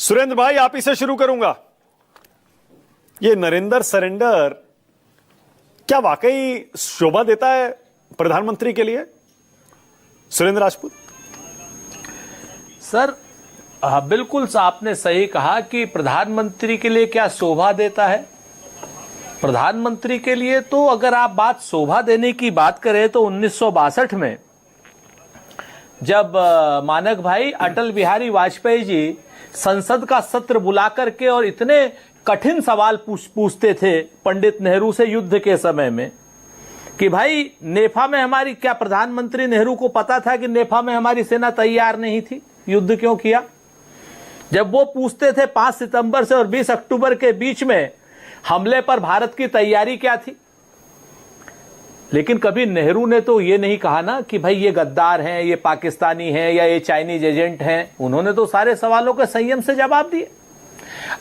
सुरेंद्र भाई, आप ही से शुरू करूंगा। ये नरेंद्र सरेंडर क्या वाकई शोभा देता है प्रधानमंत्री के लिए? सुरेंद्र राजपूत सर, बिल्कुल आपने सही कहा कि प्रधानमंत्री के लिए क्या शोभा देता है। प्रधानमंत्री के लिए तो अगर आप बात शोभा देने की बात करें तो 1962 में जब मानक भाई अटल बिहारी वाजपेयी जी संसद का सत्र बुला करके और इतने कठिन सवाल पूछते थे पंडित नेहरू से युद्ध के समय में कि भाई नेफा में हमारी, क्या प्रधानमंत्री नेहरू को पता था कि नेफा में हमारी सेना तैयार नहीं थी, युद्ध क्यों किया? जब वो पूछते थे 5 सितंबर से और 20 अक्टूबर के बीच में हमले पर भारत की तैयारी क्या थी, लेकिन कभी नेहरू ने तो ये नहीं कहा ना कि भाई ये गद्दार हैं, ये पाकिस्तानी हैं या ये चाइनीज एजेंट हैं। उन्होंने तो सारे सवालों के संयम से जवाब दिए।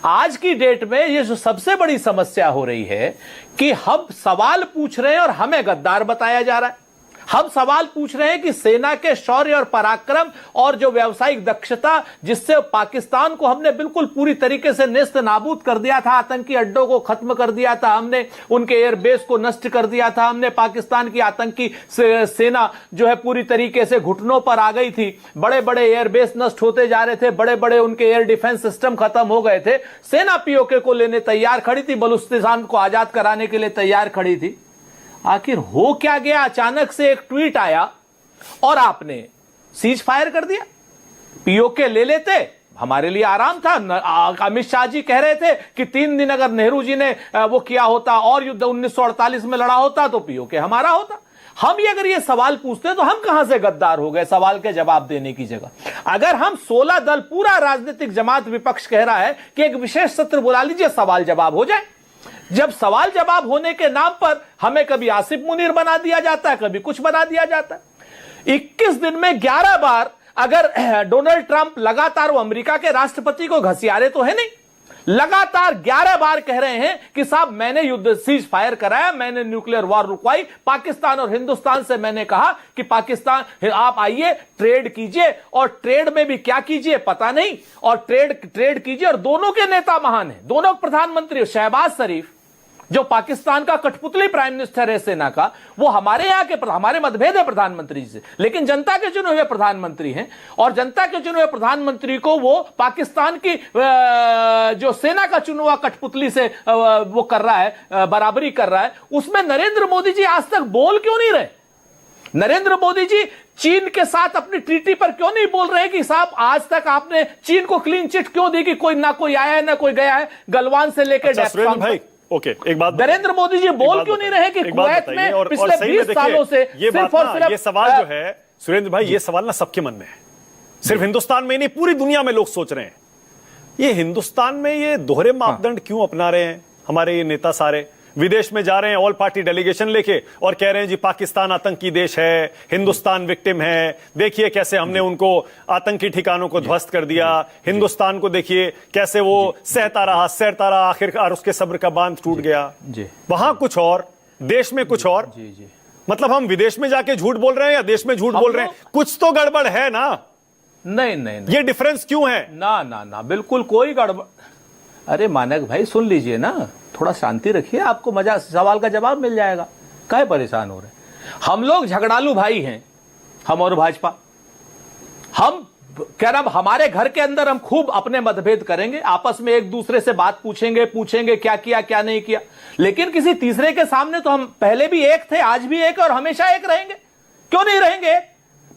आज की डेट में ये जो सबसे बड़ी समस्या हो रही है कि हम सवाल पूछ रहे हैं और हमें गद्दार बताया जा रहा है। हम सवाल पूछ रहे हैं कि सेना के शौर्य और पराक्रम और जो व्यावसायिक दक्षता जिससे पाकिस्तान को हमने बिल्कुल पूरी तरीके से नेस्त नाबूद कर दिया था, आतंकी अड्डों को खत्म कर दिया था, हमने उनके एयरबेस को नष्ट कर दिया था, हमने पाकिस्तान की आतंकी सेना जो है पूरी तरीके से घुटनों पर आ गई थी, बड़े बड़े एयरबेस नष्ट होते जा रहे थे, बड़े बड़े उनके एयर डिफेंस सिस्टम खत्म हो गए थे, सेना पीओके को लेने तैयार खड़ी थी, बलूचिस्तान को आजाद कराने के लिए तैयार खड़ी थी। आखिर हो क्या गया? अचानक से एक ट्वीट आया और आपने सीज फायर कर दिया। पीओके ले लेते, हमारे लिए आराम था। अमित शाह जी कह रहे थे कि 3 दिन अगर नेहरू जी ने वो किया होता और युद्ध 1948 में लड़ा होता तो पीओके हमारा होता। हम ये अगर ये सवाल पूछते तो हम कहां से गद्दार हो गए सवाल के जवाब देने की जगह? अगर हम 16 दल, पूरा राजनीतिक जमात विपक्ष कह रहा है कि एक विशेष सत्र बुला लीजिए, सवाल जवाब हो जाए। जब सवाल जवाब होने के नाम पर हमें कभी आसिफ मुनीर बना दिया जाता है, कभी कुछ बना दिया जाता है। 21 दिन में 11 बार अगर डोनाल्ड ट्रंप लगातार, वो अमेरिका के राष्ट्रपति को घसियारे तो है नहीं, लगातार 11 बार कह रहे हैं कि साहब मैंने युद्ध सीज फायर कराया, मैंने न्यूक्लियर वॉर रुकवाई, पाकिस्तान और हिंदुस्तान से मैंने कहा कि पाकिस्तान आप आइए ट्रेड कीजिए, और ट्रेड में भी क्या कीजिए पता नहीं, और ट्रेड कीजिए। और दोनों के नेता महान हैं, दोनों प्रधानमंत्री। शहबाज शरीफ जो पाकिस्तान का कठपुतली प्राइम मिनिस्टर है सेना का, वो हमारे यहाँ के, हमारे मतभेद है प्रधानमंत्री से, लेकिन जनता के चुने हुए प्रधानमंत्री हैं, और जनता के चुने हुए प्रधानमंत्री को वो पाकिस्तान की जो सेना का चुना हुआ कठपुतली से वो कर रहा है, बराबरी कर रहा है। उसमें नरेंद्र मोदी जी आज तक बोल क्यों नहीं रहे? नरेंद्र मोदी जी चीन के साथ अपनी ट्रीटी पर क्यों नहीं बोल रहे कि साहब आज तक आपने चीन को क्लीन चिट क्यों दी कि कोई ना कोई आया है ना कोई गया है, गलवान से लेकर ओके, एक बात नरेंद्र मोदी जी बोल क्यों नहीं रहे कि कुवैत में पिछले 20 सालों से सिर्फ और सिर्फ ये सवाल जो है सुरेंद्र भाई, ये सवाल ना सबके मन में है, सिर्फ हिंदुस्तान में नहीं पूरी दुनिया में लोग सोच रहे हैं ये हिंदुस्तान में ये दोहरे मापदंड क्यों अपना रहे हैं हमारे ये नेता? सारे विदेश में जा रहे हैं ऑल पार्टी डेलीगेशन लेके और कह रहे हैं जी पाकिस्तान आतंकी देश है, हिंदुस्तान विक्टिम है, देखिए कैसे हमने उनको आतंकी ठिकानों को ध्वस्त कर दिया, हिंदुस्तान को देखिए कैसे वो सहता रहा, आखिरकार उसके सब्र का बांध टूट गया। वहां कुछ और, देश में कुछ और। मतलब हम विदेश में जाके झूठ बोल रहे हैं या देश में झूठ बोल रहे हैं? कुछ तो गड़बड़ है ना? नहीं, ये डिफरेंस क्यों है? ना, बिल्कुल कोई गड़बड़। अरे मानक भाई सुन लीजिए ना, थोड़ा शांति रखिए, आपको मजा, सवाल का जवाब मिल जाएगा। काहे परेशान हो रहे? हम लोग झगड़ालू भाई हैं, हम और भाजपा। हम कह रहा, हमारे घर के अंदर हम खूब अपने मतभेद करेंगे, आपस में एक दूसरे से बात पूछेंगे क्या किया क्या नहीं किया, लेकिन किसी तीसरे के सामने तो हम पहले भी एक थे, आज भी एक और हमेशा एक रहेंगे। क्यों नहीं रहेंगे?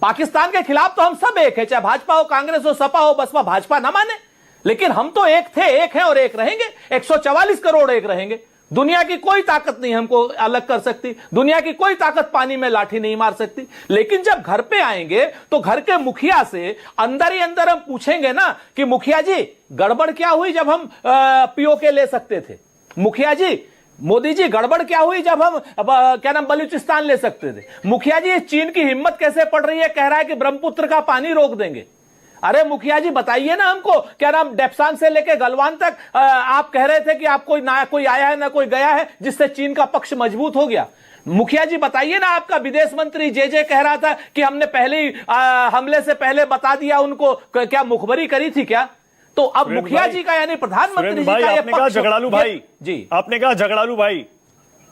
पाकिस्तान के खिलाफ तो हम सब एक है, चाहे भाजपा हो, कांग्रेस हो, सपा हो, बसपा, भाजपा ना माने, लेकिन हम तो एक थे, एक हैं और एक रहेंगे। 144 करोड़ एक रहेंगे। दुनिया की कोई ताकत नहीं हमको अलग कर सकती, दुनिया की कोई ताकत पानी में लाठी नहीं मार सकती। लेकिन जब घर पे आएंगे तो घर के मुखिया से अंदर ही अंदर हम पूछेंगे ना कि मुखिया जी गड़बड़ क्या हुई जब हम पीओके ले सकते थे? मुखिया जी, मोदी जी गड़बड़ क्या हुई जब हम क्या नाम बलूचिस्तान ले सकते थे? मुखिया जी चीन की हिम्मत कैसे पड़ रही है, कह रहा है कि ब्रह्मपुत्र का पानी रोक देंगे। अरे मुखिया जी बताइए ना हमको, क्या नाम डेप्सांग से लेके गलवान तक आप कह रहे थे कि आप कोई आया है ना कोई गया है, जिससे चीन का पक्ष मजबूत हो गया। मुखिया जी बताइए ना, आपका विदेश मंत्री जे कह रहा था कि हमने पहले ही हमले से पहले बता दिया उनको, क्या मुखबरी करी थी क्या? तो अब सुरेंद्र मुखिया भाई- जी का यानी प्रधानमंत्री सुरेंद्र जी भाई, का ये आपने कहा पक्ष- झगड़ालू भाई, जी आपने कहा झगड़ालू भाई,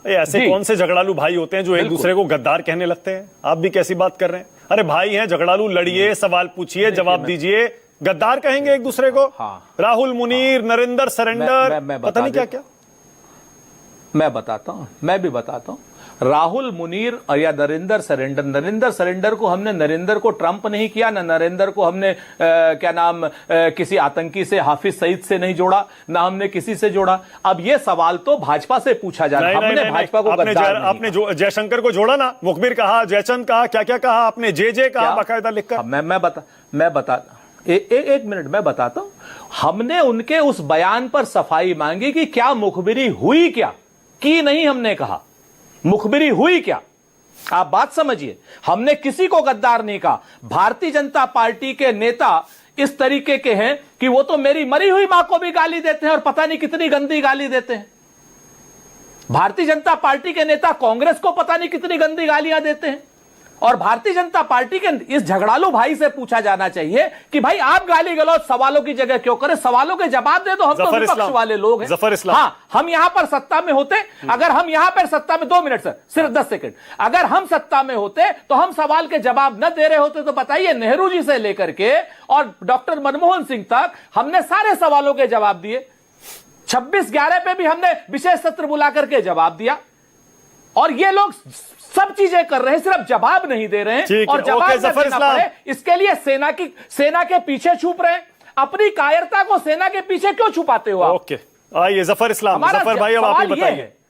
ऐसे जी। कौन से झगड़ालू भाई होते हैं जो एक बिल्कुल। दूसरे को गद्दार कहने लगते हैं? आप भी कैसी बात कर रहे हैं? अरे भाई हैं, झगड़ालू, लड़िए, सवाल पूछिए, जवाब दीजिए। गद्दार कहेंगे एक दूसरे को? हाँ। राहुल मुनीर, नरेंद्र सरेंडर, मैं पता नहीं क्या बता क्या। मैं बताता हूं, मैं भी बताता हूं। राहुल मुनीर या नरेंद्र सरेंडर को हमने, नरेंद्र को ट्रंप नहीं किया, ना नरेंद्र को हमने क्या नाम किसी आतंकी से, हाफिज सईद से नहीं जोड़ा, ना हमने किसी से जोड़ा। अब ये सवाल तो भाजपा से पूछा जा रहा है। हमने भाजपा को गद्दार नहीं आपने जो जयशंकर को जोड़ा ना, मुखबिर कहा, जयचंद कहा, क्या क्या कहा आपने, जे कहा बाकायदा लिखकर। मैं बता एक मिनट मैं बताता हूं। हमने उनके उस बयान पर सफाई मांगी कि क्या मुखबिरी हुई, क्या की नहीं, हमने कहा मुखबिरी हुई क्या। आप बात समझिए, हमने किसी को गद्दार नहीं कहा। भारतीय जनता पार्टी के नेता इस तरीके के हैं कि वो तो मेरी मरी हुई मां को भी गाली देते हैं और पता नहीं कितनी गंदी गाली देते हैं। भारतीय जनता पार्टी के नेता कांग्रेस को पता नहीं कितनी गंदी गालियां देते हैं। और भारतीय जनता पार्टी के इस झगड़ालू भाई से पूछा जाना चाहिए कि भाई आप गाली गलौज सवालों की जगह क्यों करें, सवालों के जवाब दे दो। हम तो विपक्ष वाले लोग हैं। जफर इस्लाम, हाँ, हम यहां पर सत्ता में होते, अगर हम यहां पर सत्ता में, 2 मिनट सर, सिर्फ 10 सेकंड, अगर हम सत्ता में होते तो हम सवाल के जवाब न दे रहे होते तो बताइए, नेहरू जी से लेकर के और डॉक्टर मनमोहन सिंह तक हमने सारे सवालों के जवाब दिए। 26/11 पे भी हमने विशेष सत्र बुला करके जवाब दिया। और ये लोग सब चीजें कर रहे हैं, सिर्फ जवाब नहीं दे रहे हैं। और जवाब न देना पड़े इसके लिए सेना के पीछे छुप रहे हैं। अपनी कायरता को सेना के पीछे क्यों छुपाते हो आप? ओके, आइए जफर इस्लाम, जफर भाई अब आप ही बताइए।